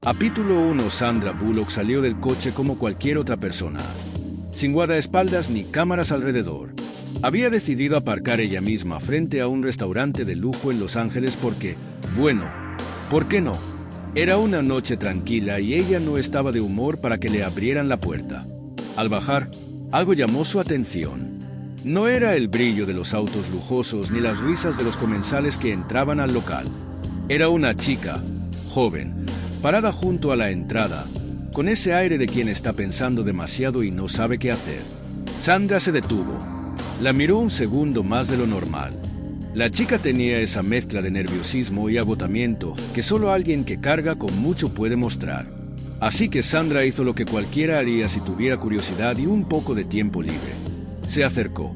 Capítulo 1. Sandra Bullock salió del coche como cualquier otra persona, sin guardaespaldas ni cámaras alrededor. Había decidido aparcar ella misma frente a un restaurante de lujo en Los Ángeles porque, bueno, ¿por qué no? Era una noche tranquila y ella no estaba de humor para que le abrieran la puerta. Al bajar, algo llamó su atención. No era el brillo de los autos lujosos ni las risas de los comensales que entraban al local. Era una chica, joven, parada junto a la entrada, con ese aire de quien está pensando demasiado y no sabe qué hacer. Sandra se detuvo. La miró un segundo más de lo normal. La chica tenía esa mezcla de nerviosismo y agotamiento que solo alguien que carga con mucho puede mostrar. Así que Sandra hizo lo que cualquiera haría si tuviera curiosidad y un poco de tiempo libre. Se acercó.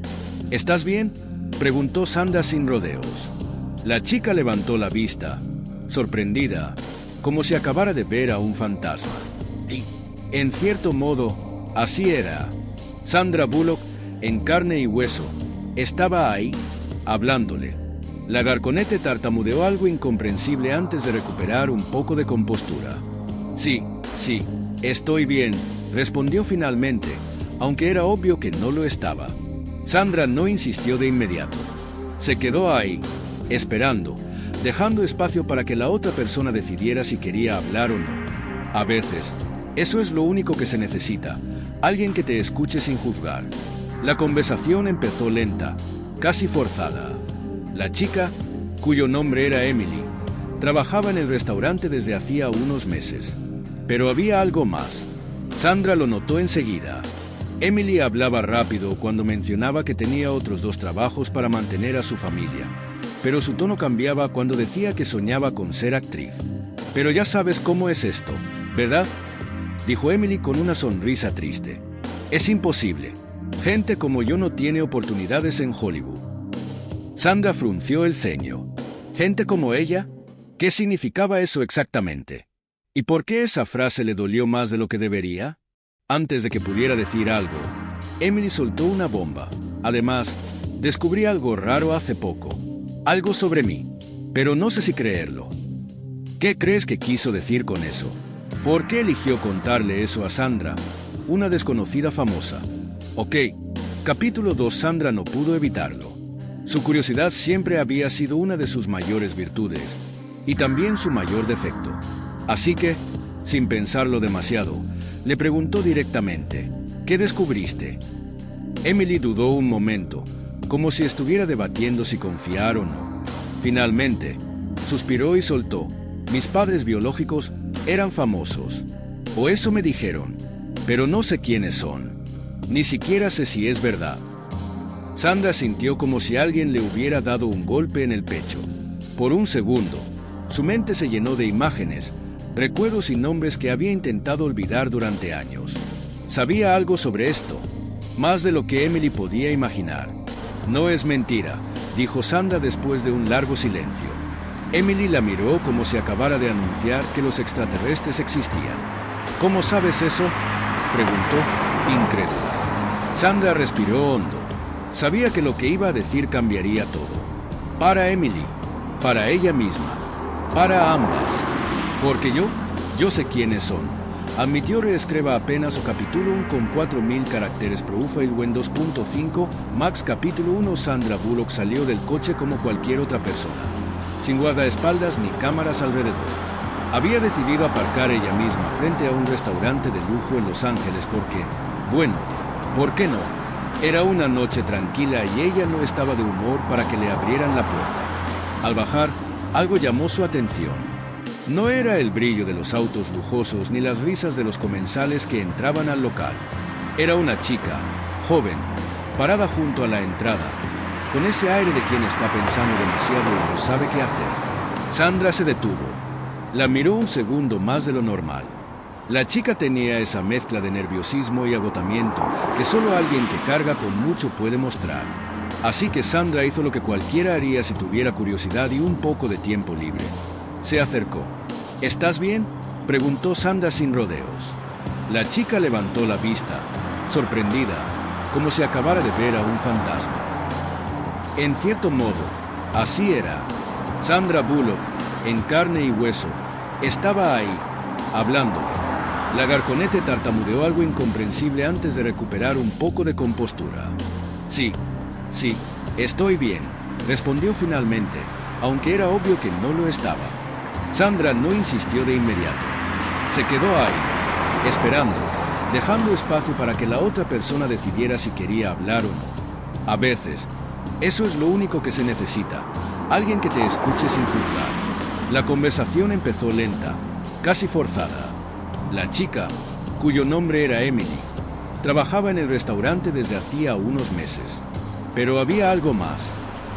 ¿Estás bien?, preguntó Sandra sin rodeos. La chica levantó la vista, sorprendida, como si acabara de ver a un fantasma. Y, en cierto modo, así era. Sandra Bullock, en carne y hueso, estaba ahí, hablándole. La garconete tartamudeó algo incomprensible antes de recuperar un poco de compostura. Sí, estoy bien, respondió finalmente, aunque era obvio que no lo estaba. Sandra no insistió de inmediato. Se quedó ahí, esperando, dejando espacio para que la otra persona decidiera si quería hablar o no. A veces, eso es lo único que se necesita, alguien que te escuche sin juzgar. La conversación empezó lenta, casi forzada. La chica, cuyo nombre era Emily, trabajaba en el restaurante desde hacía unos meses. Pero había algo más. Sandra lo notó enseguida. Emily hablaba rápido cuando mencionaba que tenía otros 2 trabajos para mantener a su familia, pero su tono cambiaba cuando decía que soñaba con ser actriz. Pero ya sabes cómo es esto, ¿verdad?, dijo Emily con una sonrisa triste. Es imposible. Gente como yo no tiene oportunidades en Hollywood. Sandra frunció el ceño. ¿Gente como ella? ¿Qué significaba eso exactamente? ¿Y por qué esa frase le dolió más de lo que debería? Antes de que pudiera decir algo, Emily soltó una bomba. Además, descubrí algo raro hace poco. Algo sobre mí, pero no sé si creerlo. ¿Qué crees que quiso decir con eso? ¿Por qué eligió contarle eso a Sandra, una desconocida famosa? Ok, capítulo 2. Sandra no pudo evitarlo. Su curiosidad siempre había sido una de sus mayores virtudes, y también su mayor defecto. Así que, sin pensarlo demasiado, le preguntó directamente, ¿qué descubriste? Emily dudó un momento, como si estuviera debatiendo si confiar o no. Finalmente, suspiró y soltó. Mis padres biológicos eran famosos. O eso me dijeron, pero no sé quiénes son. Ni siquiera sé si es verdad. Sandra sintió como si alguien le hubiera dado un golpe en el pecho. Por un segundo, su mente se llenó de imágenes, recuerdos y nombres que había intentado olvidar durante años. Sabía algo sobre esto, más de lo que Emily podía imaginar. No es mentira, dijo Sandra después de un largo silencio. Emily la miró como si acabara de anunciar que los extraterrestres existían. ¿Cómo sabes eso?, preguntó, incrédula. Sandra respiró hondo. Sabía que lo que iba a decir cambiaría todo. Para Emily, para ella misma, para ambas. Porque yo sé quiénes son. Admitió. Reescriba apenas o capítulo 1 con 4000 caracteres profile en 2.5 max. Capítulo 1. Sandra Bullock salió del coche como cualquier otra persona, sin guardaespaldas ni cámaras alrededor. Había decidido aparcar ella misma frente a un restaurante de lujo en Los Ángeles porque, bueno, ¿por qué no? Era una noche tranquila y ella no estaba de humor para que le abrieran la puerta. Al bajar, algo llamó su atención. No era el brillo de los autos lujosos ni las risas de los comensales que entraban al local. Era una chica, joven, parada junto a la entrada, con ese aire de quien está pensando demasiado y no sabe qué hacer. Sandra se detuvo. La miró un segundo más de lo normal. La chica tenía esa mezcla de nerviosismo y agotamiento que solo alguien que carga con mucho puede mostrar. Así que Sandra hizo lo que cualquiera haría si tuviera curiosidad y un poco de tiempo libre. Se acercó. ¿Estás bien?, preguntó Sandra sin rodeos. La chica levantó la vista, sorprendida, como si acabara de ver a un fantasma. En cierto modo, así era. Sandra Bullock, en carne y hueso, estaba ahí, hablándole. La Garconete tartamudeó algo incomprensible antes de recuperar un poco de compostura. Sí, estoy bien, respondió finalmente, aunque era obvio que no lo estaba. Sandra no insistió de inmediato. Se quedó ahí, esperando, dejando espacio para que la otra persona decidiera si quería hablar o no. A veces, eso es lo único que se necesita, alguien que te escuche sin juzgar. La conversación empezó lenta, casi forzada. La chica, cuyo nombre era Emily, trabajaba en el restaurante desde hacía unos meses. Pero había algo más.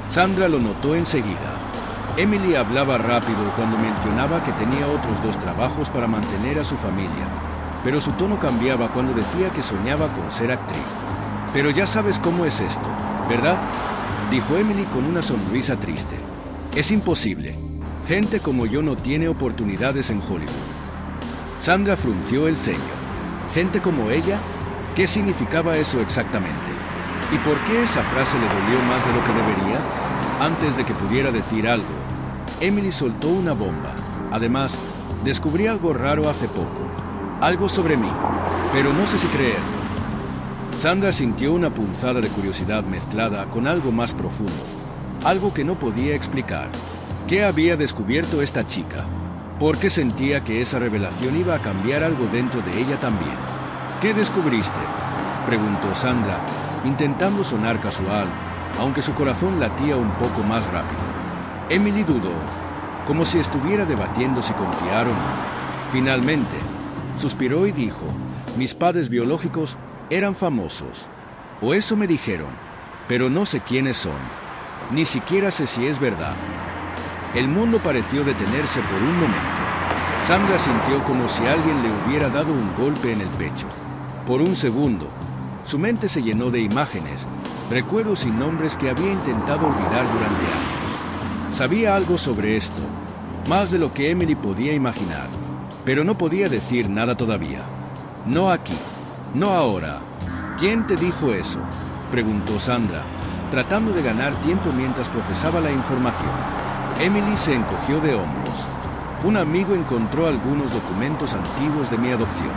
Sandra lo notó enseguida. Emily hablaba rápido cuando mencionaba que tenía otros 2 trabajos para mantener a su familia, pero su tono cambiaba cuando decía que soñaba con ser actriz. Pero ya sabes cómo es esto, ¿verdad?, dijo Emily con una sonrisa triste. Es imposible. Gente como yo no tiene oportunidades en Hollywood. Sandra frunció el ceño. ¿Gente como ella? ¿Qué significaba eso exactamente? ¿Y por qué esa frase le dolió más de lo que debería? Antes de que pudiera decir algo, Emily soltó una bomba. Además, descubrí algo raro hace poco. Algo sobre mí, pero no sé si creerlo. Sandra sintió una punzada de curiosidad mezclada con algo más profundo. Algo que no podía explicar. ¿Qué había descubierto esta chica? ¿Por qué sentía que esa revelación iba a cambiar algo dentro de ella también? ¿Qué descubriste?, preguntó Sandra, intentando sonar casual, aunque su corazón latía un poco más rápido. Emily dudó, como si estuviera debatiendo si confiar o no. Finalmente, suspiró y dijo: mis padres biológicos eran famosos. O eso me dijeron, pero no sé quiénes son. Ni siquiera sé si es verdad. El mundo pareció detenerse por un momento. Sandra sintió como si alguien le hubiera dado un golpe en el pecho. Por un segundo, su mente se llenó de imágenes, recuerdos y nombres que había intentado olvidar durante años. Sabía algo sobre esto, más de lo que Emily podía imaginar, pero no podía decir nada todavía. No aquí, no ahora. ¿Quién te dijo eso?, preguntó Sandra, tratando de ganar tiempo mientras procesaba la información. Emily se encogió de hombros. Un amigo encontró algunos documentos antiguos de mi adopción.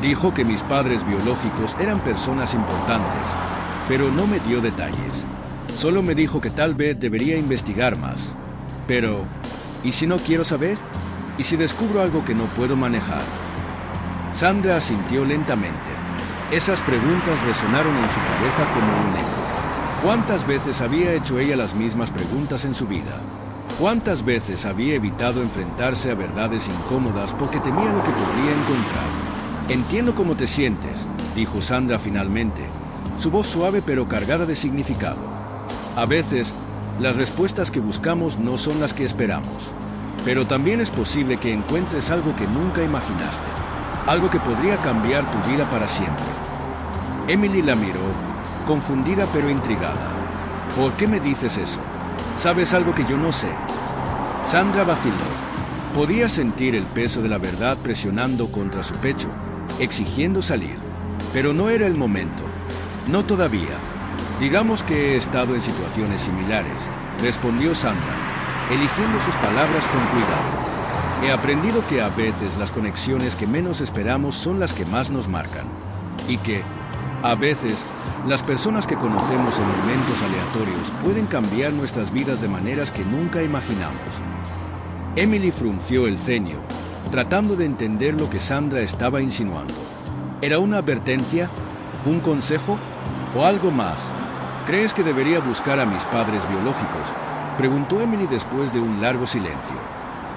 Dijo que mis padres biológicos eran personas importantes, pero no me dio detalles. Solo me dijo que tal vez debería investigar más. Pero, ¿y si no quiero saber? ¿Y si descubro algo que no puedo manejar? Sandra asintió lentamente. Esas preguntas resonaron en su cabeza como un eco. ¿Cuántas veces había hecho ella las mismas preguntas en su vida? ¿Cuántas veces había evitado enfrentarse a verdades incómodas porque temía lo que podría encontrar? Entiendo cómo te sientes, dijo Sandra finalmente, su voz suave pero cargada de significado. A veces, las respuestas que buscamos no son las que esperamos. Pero también es posible que encuentres algo que nunca imaginaste, algo que podría cambiar tu vida para siempre. Emily la miró, confundida pero intrigada. ¿Por qué me dices eso? ¿Sabes algo que yo no sé? Sandra vaciló. Podía sentir el peso de la verdad presionando contra su pecho, exigiendo salir. Pero no era el momento. No todavía. Digamos que he estado en situaciones similares, respondió Sandra, eligiendo sus palabras con cuidado. He aprendido que a veces las conexiones que menos esperamos son las que más nos marcan. Y que, a veces, las personas que conocemos en momentos aleatorios pueden cambiar nuestras vidas de maneras que nunca imaginamos. Emily frunció el ceño, tratando de entender lo que Sandra estaba insinuando. ¿Era una advertencia? ¿Un consejo? ¿O algo más? ¿Crees que debería buscar a mis padres biológicos?, preguntó Emily después de un largo silencio.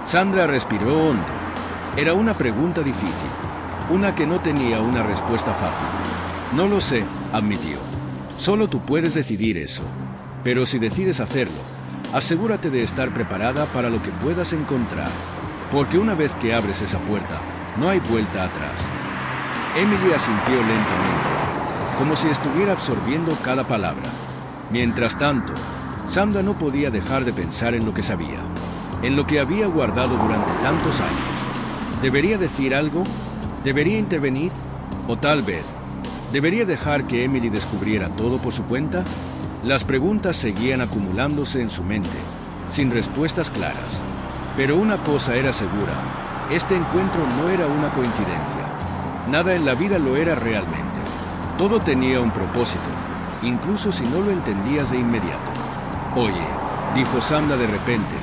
Sandra respiró hondo. Era una pregunta difícil, una que no tenía una respuesta fácil. No lo sé, admitió. Solo tú puedes decidir eso. Pero si decides hacerlo, asegúrate de estar preparada para lo que puedas encontrar. Porque una vez que abres esa puerta, no hay vuelta atrás. Emily asintió lentamente, como si estuviera absorbiendo cada palabra. Mientras tanto, Sandra no podía dejar de pensar en lo que sabía, en lo que había guardado durante tantos años. ¿Debería decir algo? ¿Debería intervenir? ¿O tal vez debería dejar que Emily descubriera todo por su cuenta? Las preguntas seguían acumulándose en su mente, sin respuestas claras. Pero una cosa era segura, Este encuentro no era una coincidencia. Nada en la vida lo era realmente. Todo tenía un propósito, incluso si no lo entendías de inmediato. Oye, dijo Sandra de repente,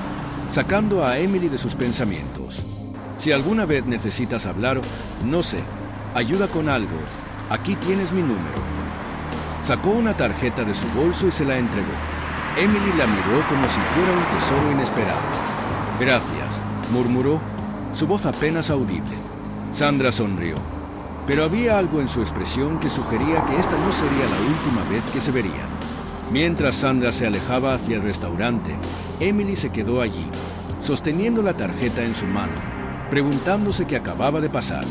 sacando a Emily de sus pensamientos. Si alguna vez necesitas hablar, no sé, ayuda con algo, aquí tienes mi número. Sacó una tarjeta de su bolso y se la entregó. Emily la miró como si fuera un tesoro inesperado. Gracias, murmuró, su voz apenas audible. Sandra sonrió, pero había algo en su expresión que sugería que esta no sería la última vez que se verían. Mientras Sandra se alejaba hacia el restaurante, Emily se quedó allí, sosteniendo la tarjeta en su mano, preguntándose qué acababa de pasar.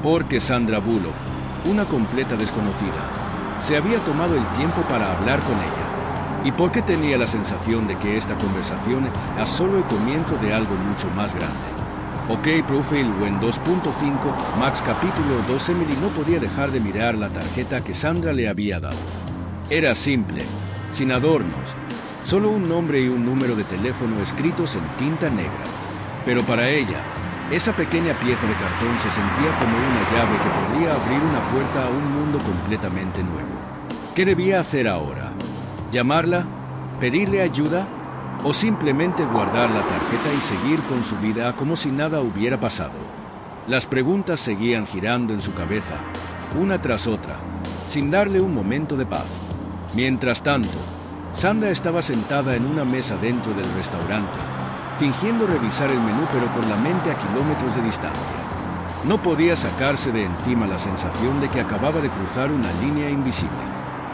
Porque Sandra Bullock, una completa desconocida, se había tomado el tiempo para hablar con ella. ¿Y por qué tenía la sensación de que esta conversación era solo el comienzo de algo mucho más grande? OK, Profile Win 2.5, Max capítulo 2. Emily no podía dejar de mirar la tarjeta que Sandra le había dado. Era simple, sin adornos, solo un nombre y un número de teléfono escritos en tinta negra. Pero para ella, esa pequeña pieza de cartón se sentía como una llave que podría abrir una puerta a un mundo completamente nuevo. ¿Qué debía hacer ahora? ¿Llamarla? ¿Pedirle ayuda? ¿O simplemente guardar la tarjeta y seguir con su vida como si nada hubiera pasado? Las preguntas seguían girando en su cabeza, una tras otra, sin darle un momento de paz. Mientras tanto, Sandra estaba sentada en una mesa dentro del restaurante, fingiendo revisar el menú pero con la mente a kilómetros de distancia. No podía sacarse de encima la sensación de que acababa de cruzar una línea invisible.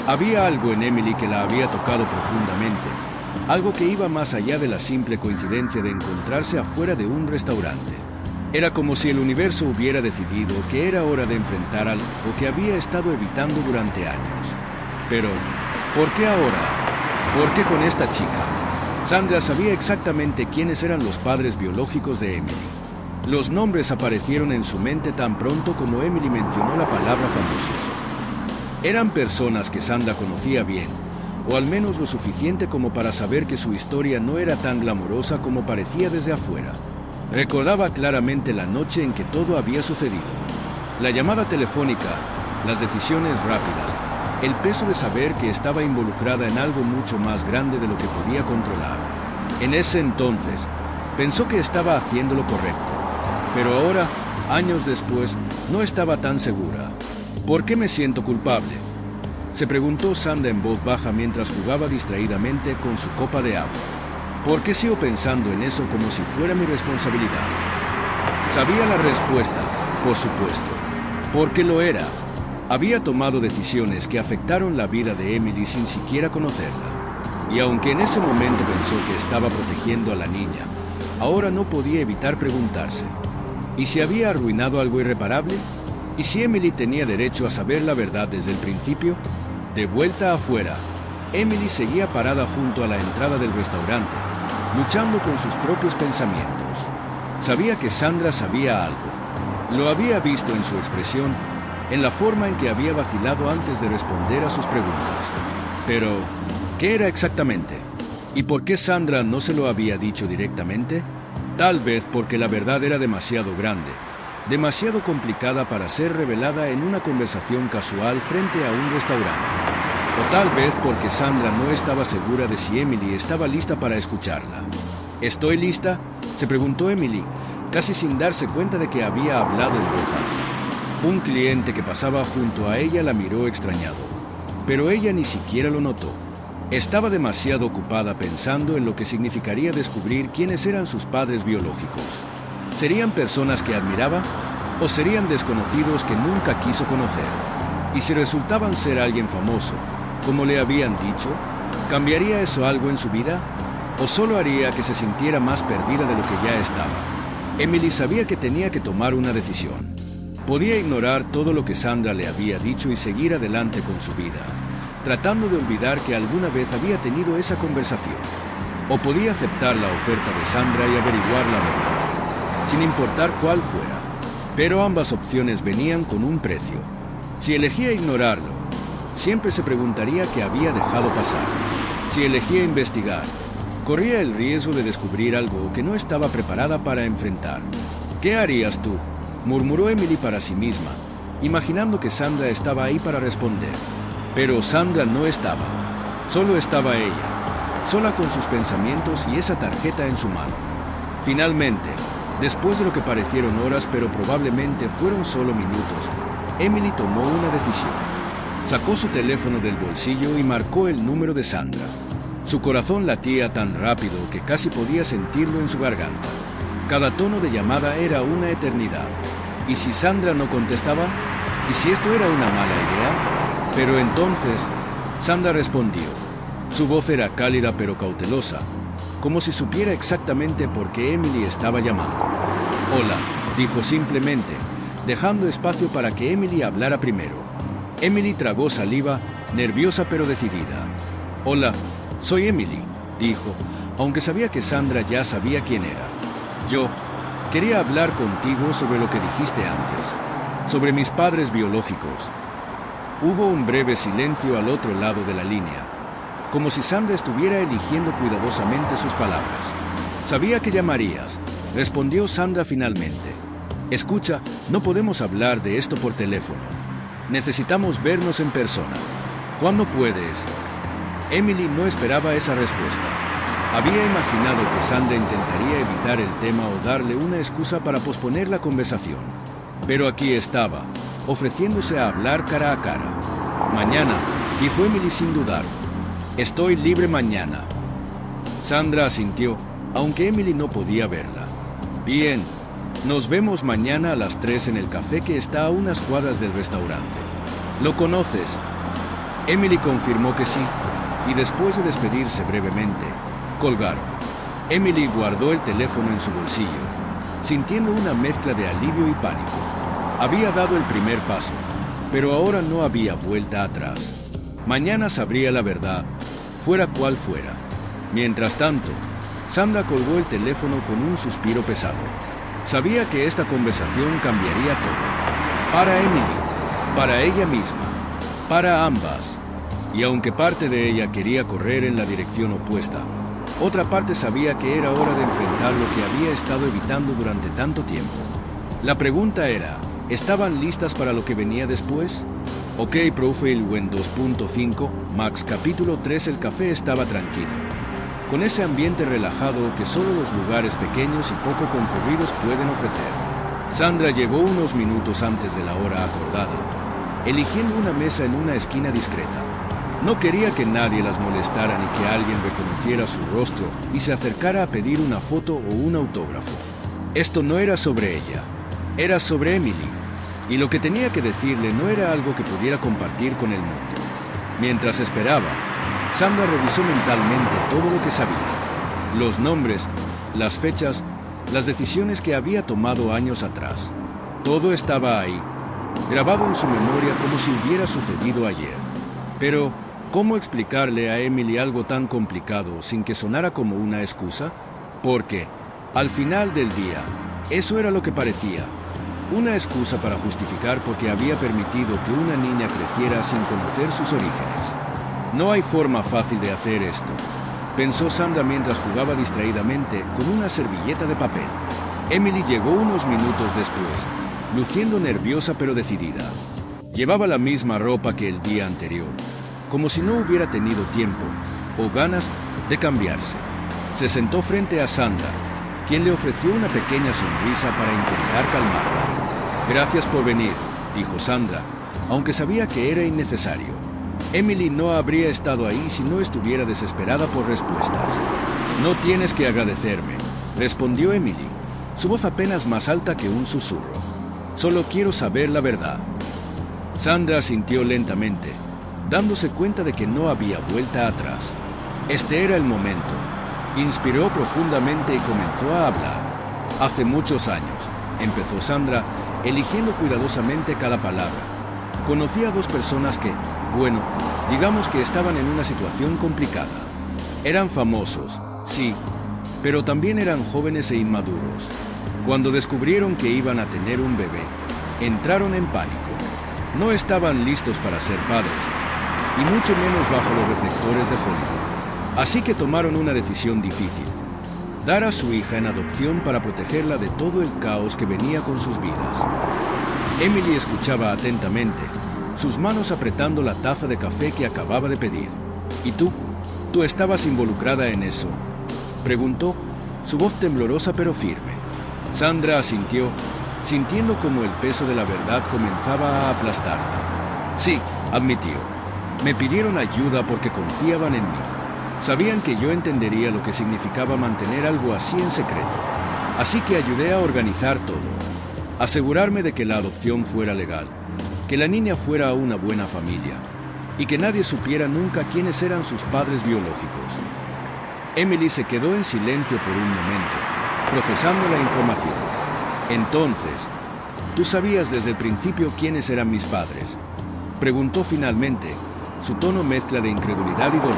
Había algo en Emily que la había tocado profundamente, algo que iba más allá de la simple coincidencia de encontrarse afuera de un restaurante. Era como si el universo hubiera decidido que era hora de enfrentar algo que había estado evitando durante años. Pero, ¿por qué ahora? ¿Por qué con esta chica? Sandra sabía exactamente quiénes eran los padres biológicos de Emily. Los nombres aparecieron en su mente tan pronto como Emily mencionó la palabra famosos. Eran personas que Sandra conocía bien, o al menos lo suficiente como para saber que su historia no era tan glamorosa como parecía desde afuera. Recordaba claramente la noche en que todo había sucedido. La llamada telefónica, las decisiones rápidas, el peso de saber que estaba involucrada en algo mucho más grande de lo que podía controlar. En ese entonces, pensó que estaba haciendo lo correcto. Pero ahora, años después, no estaba tan segura. ¿Por qué me siento culpable?, se preguntó Sandra en voz baja mientras jugaba distraídamente con su copa de agua. ¿Por qué sigo pensando en eso como si fuera mi responsabilidad? Sabía la respuesta, por supuesto, porque lo era. Había tomado decisiones que afectaron la vida de Emily sin siquiera conocerla. Y aunque en ese momento pensó que estaba protegiendo a la niña, ahora no podía evitar preguntarse: ¿y si había arruinado algo irreparable? ¿Y si Emily tenía derecho a saber la verdad desde el principio? De vuelta afuera, Emily seguía parada junto a la entrada del restaurante, luchando con sus propios pensamientos. Sabía que Sandra sabía algo. Lo había visto en su expresión, en la forma en que había vacilado antes de responder a sus preguntas. Pero, ¿qué era exactamente? ¿Y por qué Sandra no se lo había dicho directamente? Tal vez porque la verdad era demasiado grande, demasiado complicada para ser revelada en una conversación casual frente a un restaurante. O tal vez porque Sandra no estaba segura de si Emily estaba lista para escucharla. ¿Estoy lista?, se preguntó Emily, casi sin darse cuenta de que había hablado en voz alta. Un cliente que pasaba junto a ella la miró extrañado, pero ella ni siquiera lo notó. Estaba demasiado ocupada pensando en lo que significaría descubrir quiénes eran sus padres biológicos. ¿Serían personas que admiraba o serían desconocidos que nunca quiso conocer? Y si resultaban ser alguien famoso, como le habían dicho, ¿cambiaría eso algo en su vida? ¿O solo haría que se sintiera más perdida de lo que ya estaba? Emily sabía que tenía que tomar una decisión. Podía ignorar todo lo que Sandra le había dicho y seguir adelante con su vida, tratando de olvidar que alguna vez había tenido esa conversación. O podía aceptar la oferta de Sandra y averiguar la verdad, sin importar cuál fuera. Pero ambas opciones venían con un precio. Si elegía ignorarlo, siempre se preguntaría qué había dejado pasar. Si elegía investigar, corría el riesgo de descubrir algo que no estaba preparada para enfrentar. ¿Qué harías tú?, murmuró Emily para sí misma, imaginando que Sandra estaba ahí para responder. Pero Sandra no estaba. Solo estaba ella, sola con sus pensamientos y esa tarjeta en su mano. Finalmente, después de lo que parecieron horas, pero probablemente fueron solo minutos, Emily tomó una decisión. Sacó su teléfono del bolsillo y marcó el número de Sandra. Su corazón latía tan rápido que casi podía sentirlo en su garganta. Cada tono de llamada era una eternidad. ¿Y si Sandra no contestaba? ¿Y si esto era una mala idea? Pero entonces, Sandra respondió. Su voz era cálida pero cautelosa, como si supiera exactamente por qué Emily estaba llamando. «Hola», dijo simplemente, dejando espacio para que Emily hablara primero. Emily tragó saliva, nerviosa pero decidida. «Hola, soy Emily», dijo, aunque sabía que Sandra ya sabía quién era. «Yo quería hablar contigo sobre lo que dijiste antes, sobre mis padres biológicos». Hubo un breve silencio al otro lado de la línea, como si Sandra estuviera eligiendo cuidadosamente sus palabras. «Sabía que llamarías», respondió Sandra finalmente. «Escucha, no podemos hablar de esto por teléfono. Necesitamos vernos en persona. ¿Cuándo puedes?» Emily no esperaba esa respuesta. Había imaginado que Sandra intentaría evitar el tema o darle una excusa para posponer la conversación. Pero aquí estaba, ofreciéndose a hablar cara a cara. «Mañana», dijo Emily sin dudar. «Estoy libre mañana». Sandra asintió, aunque Emily no podía verla. «Bien, nos vemos mañana a las 3 en el café que está a unas cuadras del restaurante. ¿Lo conoces?» Emily confirmó que sí, y después de despedirse brevemente, colgaron. Emily guardó el teléfono en su bolsillo, sintiendo una mezcla de alivio y pánico. Había dado el primer paso, pero ahora no había vuelta atrás. Mañana sabría la verdad, fuera cual fuera. Mientras tanto, Sandra colgó el teléfono con un suspiro pesado. Sabía que esta conversación cambiaría todo. Para Emily, para ella misma, para ambas. Y aunque parte de ella quería correr en la dirección opuesta, otra parte sabía que era hora de enfrentar lo que había estado evitando durante tanto tiempo. La pregunta era, ¿estaban listas para lo que venía después? OK Profile Win 2.5, Max capítulo 3. El café estaba tranquilo, con ese ambiente relajado que solo los lugares pequeños y poco concurridos pueden ofrecer. Sandra llegó unos minutos antes de la hora acordada, eligiendo una mesa en una esquina discreta. No quería que nadie las molestara ni que alguien reconociera su rostro y se acercara a pedir una foto o un autógrafo. Esto no era sobre ella, era sobre Emily, y lo que tenía que decirle no era algo que pudiera compartir con el mundo. Mientras esperaba, Sandra revisó mentalmente todo lo que sabía. Los nombres, las fechas, las decisiones que había tomado años atrás. Todo estaba ahí, grabado en su memoria como si hubiera sucedido ayer. Pero, ¿cómo explicarle a Emily algo tan complicado sin que sonara como una excusa? Porque, al final del día, eso era lo que parecía. Una excusa para justificar por qué había permitido que una niña creciera sin conocer sus orígenes. No hay forma fácil de hacer esto, pensó Sandra mientras jugaba distraídamente con una servilleta de papel. Emily llegó unos minutos después, luciendo nerviosa pero decidida. Llevaba la misma ropa que el día anterior, como si no hubiera tenido tiempo o ganas de cambiarse. Se sentó frente a Sandra, quien le ofreció una pequeña sonrisa para intentar calmarla. «Gracias por venir», dijo Sandra, aunque sabía que era innecesario. Emily no habría estado ahí si no estuviera desesperada por respuestas. «No tienes que agradecerme», respondió Emily, su voz apenas más alta que un susurro. «Solo quiero saber la verdad». Sandra asintió lentamente, dándose cuenta de que no había vuelta atrás. Este era el momento. Inspiró profundamente y comenzó a hablar. «Hace muchos años», empezó Sandra, eligiendo cuidadosamente cada palabra. «Conocí a dos personas que, bueno, digamos que estaban en una situación complicada. Eran famosos, sí, pero también eran jóvenes e inmaduros. Cuando descubrieron que iban a tener un bebé, entraron en pánico. No estaban listos para ser padres, y mucho menos bajo los reflectores de Hollywood. Así que tomaron una decisión difícil. dar a su hija en adopción para protegerla de todo el caos que venía con sus vidas. Emily escuchaba atentamente, sus manos apretando la taza de café que acababa de pedir. ¿Y tú? ¿Tú estabas involucrada en eso?, preguntó, su voz temblorosa pero firme. Sandra asintió, sintiendo como el peso de la verdad comenzaba a aplastarla. Sí, admitió. Me pidieron ayuda porque confiaban en mí. Sabían que yo entendería lo que significaba mantener algo así en secreto. Así que ayudé a organizar todo. Asegurarme de que la adopción fuera legal, que la niña fuera a una buena familia y que nadie supiera nunca quiénes eran sus padres biológicos. Emily se quedó en silencio por un momento, procesando la información. Entonces, ¿tú sabías desde el principio quiénes eran mis padres?, preguntó finalmente, su tono mezcla de incredulidad y dolor.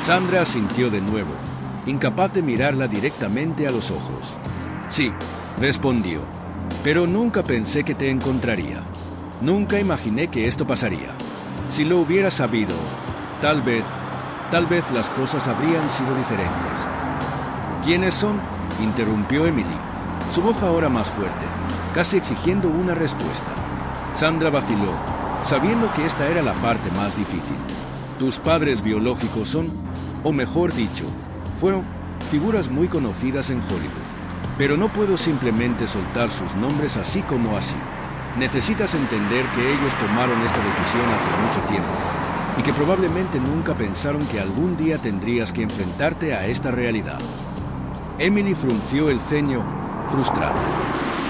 Sandra asintió de nuevo, incapaz de mirarla directamente a los ojos. Sí, respondió, pero nunca pensé que te encontraría. Nunca imaginé que esto pasaría. Si lo hubiera sabido, tal vez las cosas habrían sido diferentes. ¿Quiénes son?, interrumpió Emily, su voz ahora más fuerte, casi exigiendo una respuesta. Sandra vaciló, sabiendo que esta era la parte más difícil. Tus padres biológicos son, o mejor dicho, fueron figuras muy conocidas en Hollywood. Pero no puedo simplemente soltar sus nombres así como así. Necesitas entender que ellos tomaron esta decisión hace mucho tiempo y que probablemente nunca pensaron que algún día tendrías que enfrentarte a esta realidad. Emily frunció el ceño, frustrada.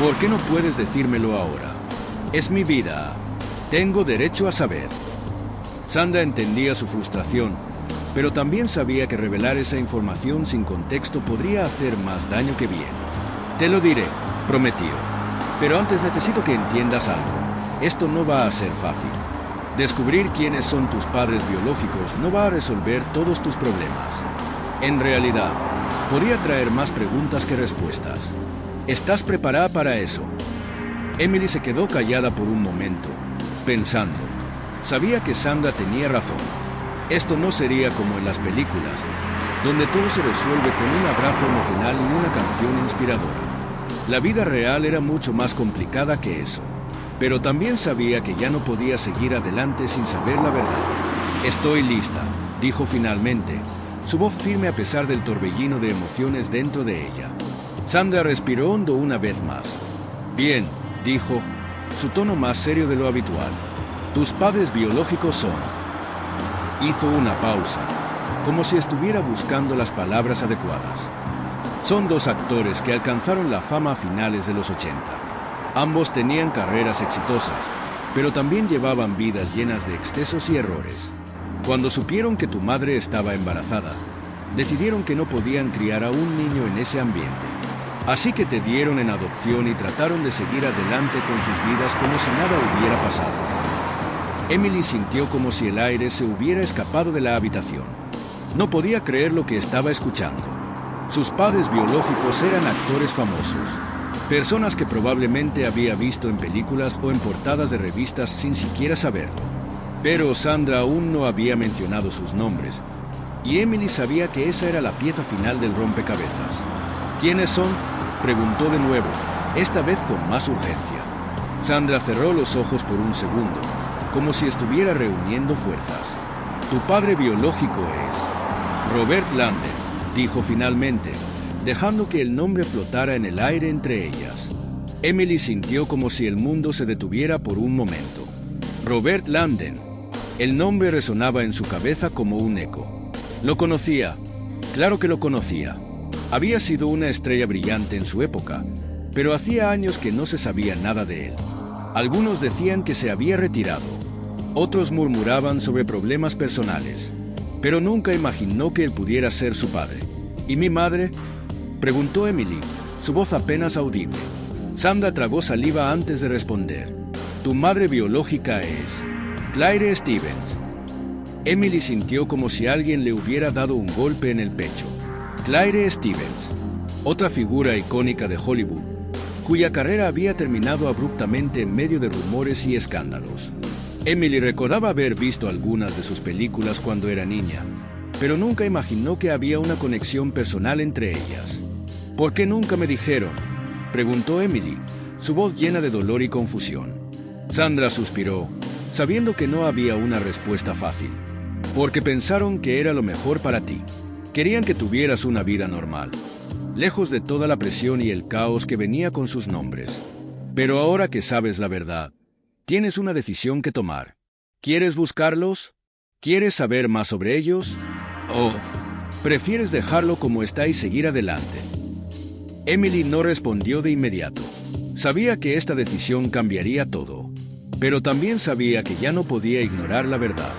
¿Por qué no puedes decírmelo ahora? Es mi vida. Tengo derecho a saber. Sandra entendía su frustración, pero también sabía que revelar esa información sin contexto podría hacer más daño que bien. Te lo diré, prometió. Pero antes necesito que entiendas algo. Esto no va a ser fácil. Descubrir quiénes son tus padres biológicos no va a resolver todos tus problemas. En realidad, podría traer más preguntas que respuestas. ¿Estás preparada para eso? Emily se quedó callada por un momento, pensando. Sabía que Sandra tenía razón. Esto no sería como en las películas, donde todo se resuelve con un abrazo emocional y una canción inspiradora. La vida real era mucho más complicada que eso. Pero también sabía que ya no podía seguir adelante sin saber la verdad. Estoy lista, dijo finalmente, su voz firme a pesar del torbellino de emociones dentro de ella. Sandra respiró hondo una vez más. Bien, dijo, su tono más serio de lo habitual. Tus padres biológicos son... Hizo una pausa, como si estuviera buscando las palabras adecuadas. Son dos actores que alcanzaron la fama a finales de los 80. Ambos tenían carreras exitosas, pero también llevaban vidas llenas de excesos y errores. Cuando supieron que tu madre estaba embarazada, decidieron que no podían criar a un niño en ese ambiente. Así que te dieron en adopción y trataron de seguir adelante con sus vidas como si nada hubiera pasado. Emily sintió como si el aire se hubiera escapado de la habitación. No podía creer lo que estaba escuchando. Sus padres biológicos eran actores famosos, personas que probablemente había visto en películas o en portadas de revistas sin siquiera saberlo. Pero Sandra aún no había mencionado sus nombres, y Emily sabía que esa era la pieza final del rompecabezas. ¿Quiénes son?, preguntó de nuevo, esta vez con más urgencia. Sandra cerró los ojos por un segundo, como si estuviera reuniendo fuerzas. Tu padre biológico es Robert Landen, dijo finalmente, dejando que el nombre flotara en el aire entre ellas. Emily sintió como si el mundo se detuviera por un momento. Robert Landen. El nombre resonaba en su cabeza como un eco. Lo conocía. Claro que lo conocía. Había sido una estrella brillante en su época, pero hacía años que no se sabía nada de él. Algunos decían que se había retirado. Otros murmuraban sobre problemas personales. Pero nunca imaginó que él pudiera ser su padre. ¿Y mi madre?, preguntó Emily, su voz apenas audible. Sandra tragó saliva antes de responder. Tu madre biológica es Claire Stevens. Emily sintió como si alguien le hubiera dado un golpe en el pecho. Claire Stevens, otra figura icónica de Hollywood, cuya carrera había terminado abruptamente en medio de rumores y escándalos. Emily recordaba haber visto algunas de sus películas cuando era niña, pero nunca imaginó que había una conexión personal entre ellas. ¿Por qué nunca me dijeron?, preguntó Emily, su voz llena de dolor y confusión. Sandra suspiró, sabiendo que no había una respuesta fácil. Porque pensaron que era lo mejor para ti. Querían que tuvieras una vida normal, lejos de toda la presión y el caos que venía con sus nombres. Pero ahora que sabes la verdad, tienes una decisión que tomar. ¿Quieres buscarlos? ¿Quieres saber más sobre ellos? ¿O prefieres dejarlo como está y seguir adelante? Emily no respondió de inmediato. Sabía que esta decisión cambiaría todo, pero también sabía que ya no podía ignorar la verdad.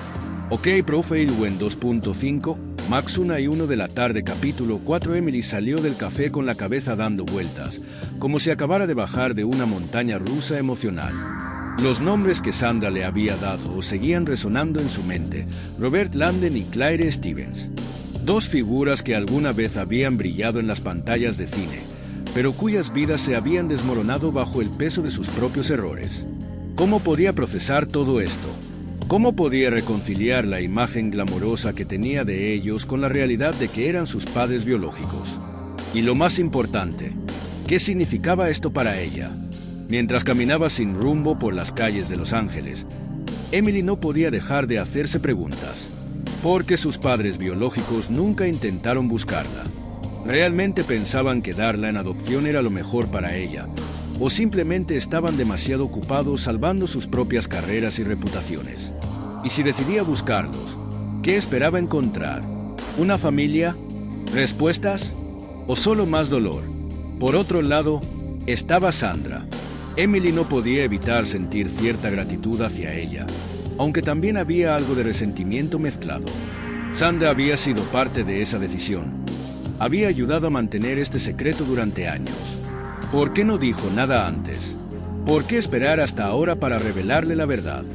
OK Profile Win 2.5, Max 1:01 de la tarde, capítulo 4. Emily salió del café con la cabeza dando vueltas, como si acabara de bajar de una montaña rusa emocional. Los nombres que Sandra le había dado seguían resonando en su mente: Robert Langdon y Claire Stevens. Dos figuras que alguna vez habían brillado en las pantallas de cine, pero cuyas vidas se habían desmoronado bajo el peso de sus propios errores. ¿Cómo podía procesar todo esto? ¿Cómo podía reconciliar la imagen glamorosa que tenía de ellos con la realidad de que eran sus padres biológicos? Y lo más importante, ¿qué significaba esto para ella? Mientras caminaba sin rumbo por las calles de Los Ángeles, Emily no podía dejar de hacerse preguntas. ¿Por qué sus padres biológicos nunca intentaron buscarla? ¿Realmente pensaban que darla en adopción era lo mejor para ella? ¿O simplemente estaban demasiado ocupados salvando sus propias carreras y reputaciones? Y si decidía buscarlos, ¿qué esperaba encontrar? ¿Una familia? ¿Respuestas? ¿O solo más dolor? Por otro lado, estaba Sandra. Emily no podía evitar sentir cierta gratitud hacia ella, aunque también había algo de resentimiento mezclado. Sandra había sido parte de esa decisión. Había ayudado a mantener este secreto durante años. ¿Por qué no dijo nada antes? ¿Por qué esperar hasta ahora para revelarle la verdad?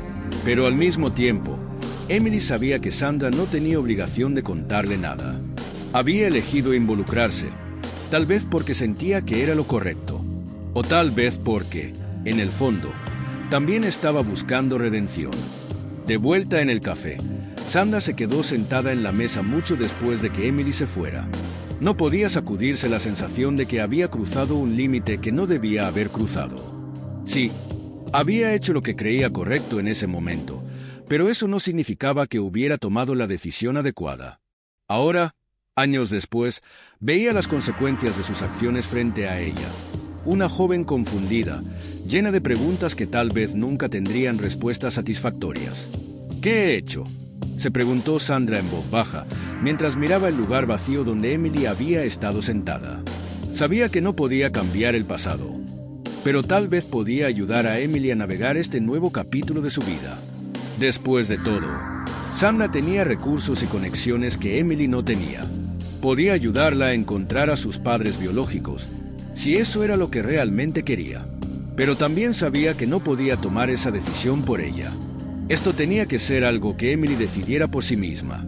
Pero al mismo tiempo, Emily sabía que Sandra no tenía obligación de contarle nada. Había elegido involucrarse, tal vez porque sentía que era lo correcto, o tal vez porque, en el fondo, también estaba buscando redención. De vuelta en el café, Sandra se quedó sentada en la mesa mucho después de que Emily se fuera. No podía sacudirse la sensación de que había cruzado un límite que no debía haber cruzado. Sí, había hecho lo que creía correcto en ese momento, pero eso no significaba que hubiera tomado la decisión adecuada. Ahora, años después, veía las consecuencias de sus acciones frente a ella. Una joven confundida, llena de preguntas que tal vez nunca tendrían respuestas satisfactorias. ¿Qué he hecho?, se preguntó Sandra en voz baja, mientras miraba el lugar vacío donde Emily había estado sentada. Sabía que no podía cambiar el pasado, pero tal vez podía ayudar a Emily a navegar este nuevo capítulo de su vida. Después de todo, Sandra tenía recursos y conexiones que Emily no tenía. Podía ayudarla a encontrar a sus padres biológicos, si eso era lo que realmente quería. Pero también sabía que no podía tomar esa decisión por ella. Esto tenía que ser algo que Emily decidiera por sí misma.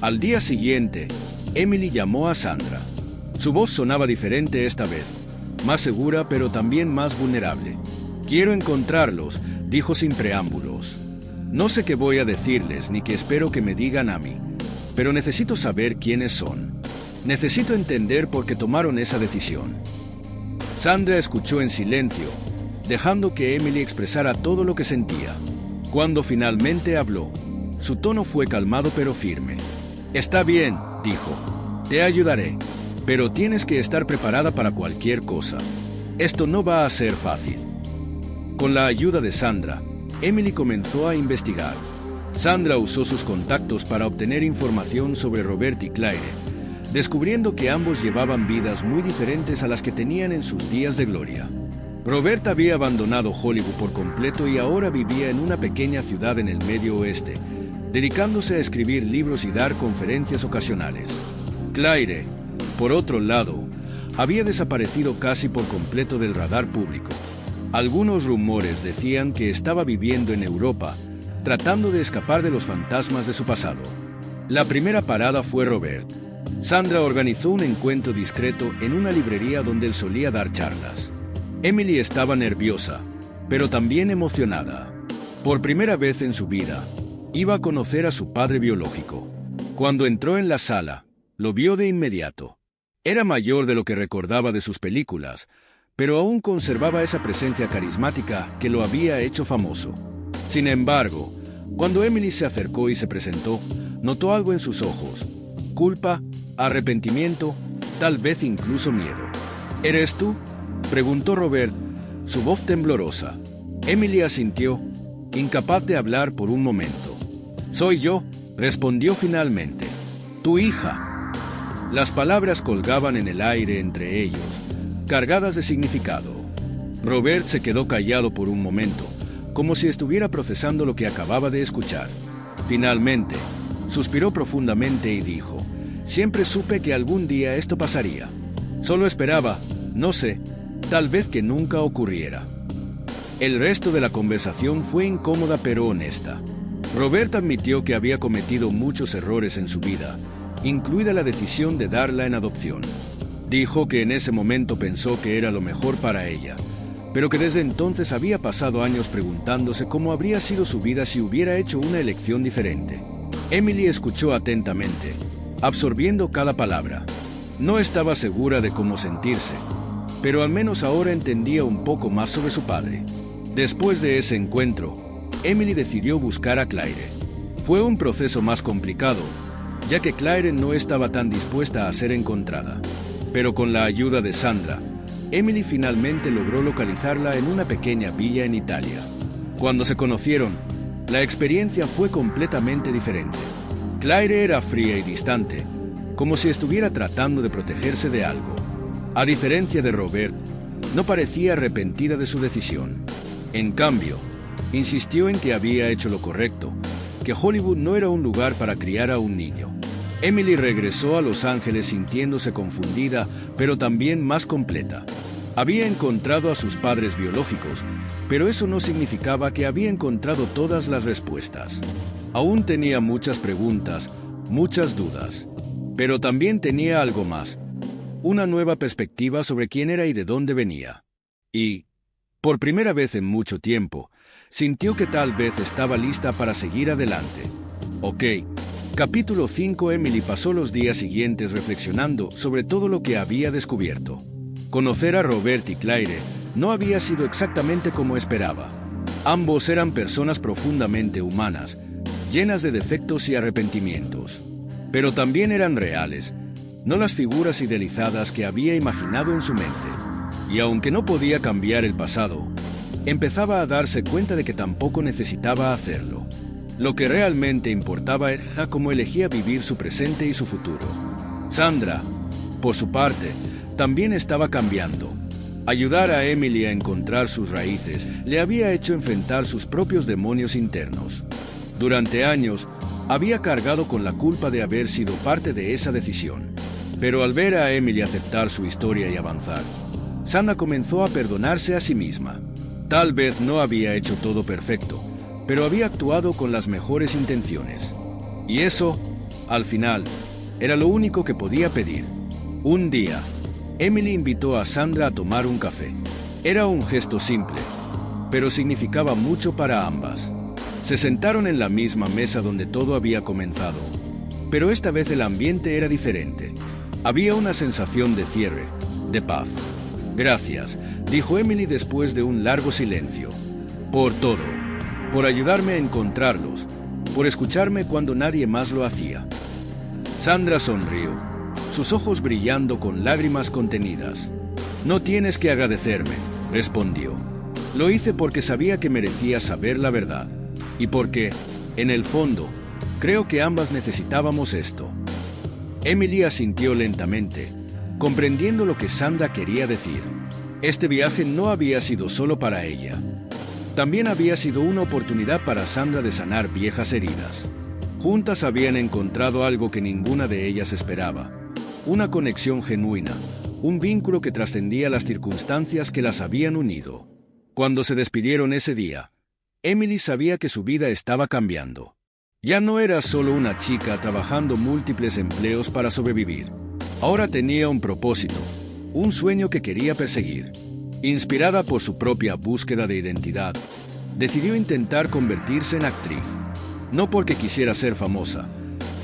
Al día siguiente, Emily llamó a Sandra. Su voz sonaba diferente esta vez, más segura pero también más vulnerable. «Quiero encontrarlos», dijo sin preámbulos. «No sé qué voy a decirles ni qué espero que me digan a mí, pero necesito saber quiénes son. Necesito entender por qué tomaron esa decisión». Sandra escuchó en silencio, dejando que Emily expresara todo lo que sentía. Cuando finalmente habló, su tono fue calmado pero firme. «Está bien», dijo. «Te ayudaré, pero tienes que estar preparada para cualquier cosa. Esto no va a ser fácil». Con la ayuda de Sandra, Emily comenzó a investigar. Sandra usó sus contactos para obtener información sobre Robert y Claire, descubriendo que ambos llevaban vidas muy diferentes a las que tenían en sus días de gloria. Robert había abandonado Hollywood por completo y ahora vivía en una pequeña ciudad en el Medio Oeste, dedicándose a escribir libros y dar conferencias ocasionales. Claire, por otro lado, había desaparecido casi por completo del radar público. Algunos rumores decían que estaba viviendo en Europa, tratando de escapar de los fantasmas de su pasado. La primera parada fue Robert. Sandra organizó un encuentro discreto en una librería donde él solía dar charlas. Emily estaba nerviosa, pero también emocionada. Por primera vez en su vida, iba a conocer a su padre biológico. Cuando entró en la sala, lo vio de inmediato. Era mayor de lo que recordaba de sus películas, pero aún conservaba esa presencia carismática que lo había hecho famoso. Sin embargo, cuando Emily se acercó y se presentó, notó algo en sus ojos: culpa, arrepentimiento, tal vez incluso miedo. ¿Eres tú?, preguntó Robert, su voz temblorosa. Emily asintió, incapaz de hablar por un momento. «Soy yo», respondió finalmente. «Tu hija». Las palabras colgaban en el aire entre ellos, cargadas de significado. Robert se quedó callado por un momento, como si estuviera procesando lo que acababa de escuchar. Finalmente, suspiró profundamente y dijo: «Siempre supe que algún día esto pasaría. Solo esperaba, no sé, tal vez que nunca ocurriera». El resto de la conversación fue incómoda pero honesta. Robert admitió que había cometido muchos errores en su vida, incluida la decisión de darla en adopción. Dijo que en ese momento pensó que era lo mejor para ella, pero que desde entonces había pasado años preguntándose cómo habría sido su vida si hubiera hecho una elección diferente. Emily escuchó atentamente, absorbiendo cada palabra. No estaba segura de cómo sentirse, pero al menos ahora entendía un poco más sobre su padre. Después de ese encuentro, Emily decidió buscar a Claire. Fue un proceso más complicado, ya que Claire no estaba tan dispuesta a ser encontrada. Pero con la ayuda de Sandra, Emily finalmente logró localizarla en una pequeña villa en Italia. Cuando se conocieron, la experiencia fue completamente diferente. Claire era fría y distante, como si estuviera tratando de protegerse de algo. A diferencia de Robert, no parecía arrepentida de su decisión. En cambio, insistió en que había hecho lo correcto, que Hollywood no era un lugar para criar a un niño. Emily regresó a Los Ángeles sintiéndose confundida, pero también más completa. Había encontrado a sus padres biológicos, pero eso no significaba que había encontrado todas las respuestas. Aún tenía muchas preguntas, muchas dudas, pero también tenía algo más: una nueva perspectiva sobre quién era y de dónde venía. Y, por primera vez en mucho tiempo, sintió que tal vez estaba lista para seguir adelante. Ok. Capítulo 5. Emily pasó los días siguientes reflexionando sobre todo lo que había descubierto. Conocer a Robert y Claire no había sido exactamente como esperaba. Ambos eran personas profundamente humanas, llenas de defectos y arrepentimientos. Pero también eran reales, no las figuras idealizadas que había imaginado en su mente. Y aunque no podía cambiar el pasado, empezaba a darse cuenta de que tampoco necesitaba hacerlo. Lo que realmente importaba era cómo elegía vivir su presente y su futuro. Sandra, por su parte, también estaba cambiando. Ayudar a Emily a encontrar sus raíces le había hecho enfrentar sus propios demonios internos. Durante años, había cargado con la culpa de haber sido parte de esa decisión. Pero al ver a Emily aceptar su historia y avanzar, Sandra comenzó a perdonarse a sí misma. Tal vez no había hecho todo perfecto, pero había actuado con las mejores intenciones. Y eso, al final, era lo único que podía pedir. Un día, Emily invitó a Sandra a tomar un café. Era un gesto simple, pero significaba mucho para ambas. Se sentaron en la misma mesa donde todo había comenzado, pero esta vez el ambiente era diferente. Había una sensación de cierre, de paz. «Gracias», dijo Emily después de un largo silencio. «Por todo. Por ayudarme a encontrarlos. Por escucharme cuando nadie más lo hacía». Sandra sonrió, sus ojos brillando con lágrimas contenidas. «No tienes que agradecerme», respondió. «Lo hice porque sabía que merecía saber la verdad. Y porque, en el fondo, creo que ambas necesitábamos esto». Emily asintió lentamente, comprendiendo lo que Sandra quería decir. Este viaje no había sido solo para ella. También había sido una oportunidad para Sandra de sanar viejas heridas. Juntas habían encontrado algo que ninguna de ellas esperaba: una conexión genuina, un vínculo que trascendía las circunstancias que las habían unido. Cuando se despidieron ese día, Emily sabía que su vida estaba cambiando. Ya no era solo una chica trabajando múltiples empleos para sobrevivir. Ahora tenía un propósito, un sueño que quería perseguir. Inspirada por su propia búsqueda de identidad, decidió intentar convertirse en actriz. No porque quisiera ser famosa,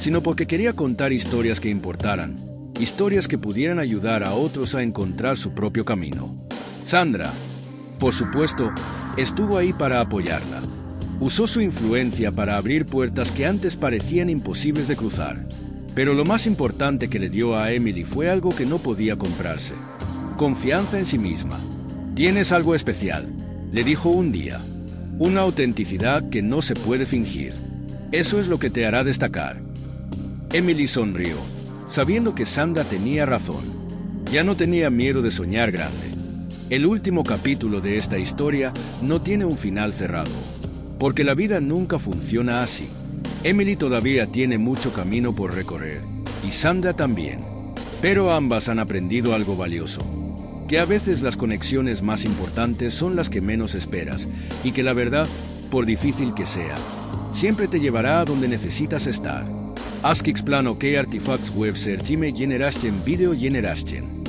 sino porque quería contar historias que importaran, historias que pudieran ayudar a otros a encontrar su propio camino. Sandra, por supuesto, estuvo ahí para apoyarla. Usó su influencia para abrir puertas que antes parecían imposibles de cruzar. Pero lo más importante que le dio a Emily fue algo que no podía comprarse: confianza en sí misma. «Tienes algo especial», le dijo un día. «Una autenticidad que no se puede fingir. Eso es lo que te hará destacar». Emily sonrió, sabiendo que Sandra tenía razón. Ya no tenía miedo de soñar grande. El último capítulo de esta historia no tiene un final cerrado, porque la vida nunca funciona así. Emily todavía tiene mucho camino por recorrer, y Sandra también. Pero ambas han aprendido algo valioso: que a veces las conexiones más importantes son las que menos esperas, y que la verdad, por difícil que sea, siempre te llevará a donde necesitas estar. Ask explano que artifacts web search ime generation video generation.